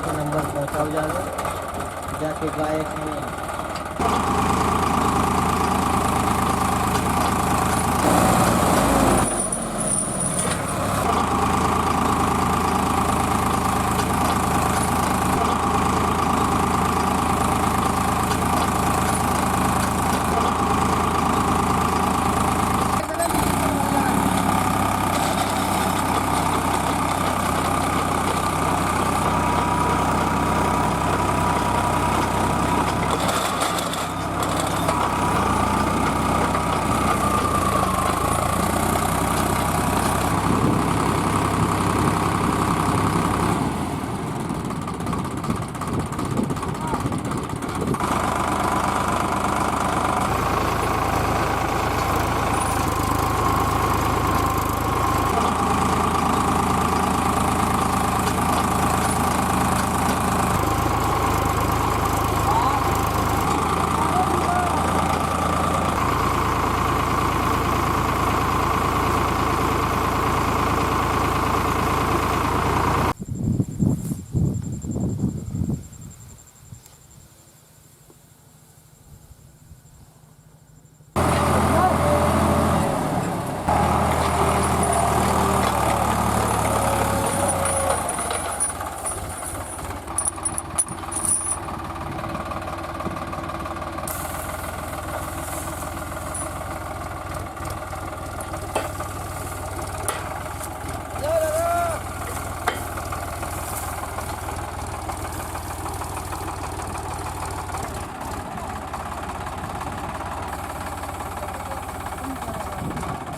के नंबर पहुँचाओ जाके गायक में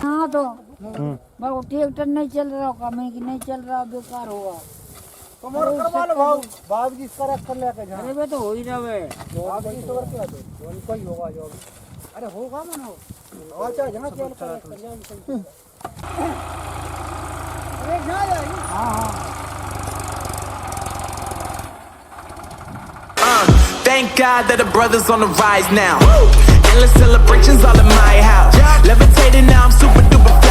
हाँ तो ट्रैक्टर नहीं चल रहा काम है कि नहीं चल रहा बेकार होगा तो मोर करवा लो भाव बाद की तरह कर लेके जा अरे बे तो हो ही रहा है बाद की सवर क्या दे उनको ही होगा जो अरे होगा मनो अच्छा जहां चल कर अरे जा जाएगी हां Thank God that the brothers on the rise now. Endless celebrations all in my house. Levitating now, I'm super duper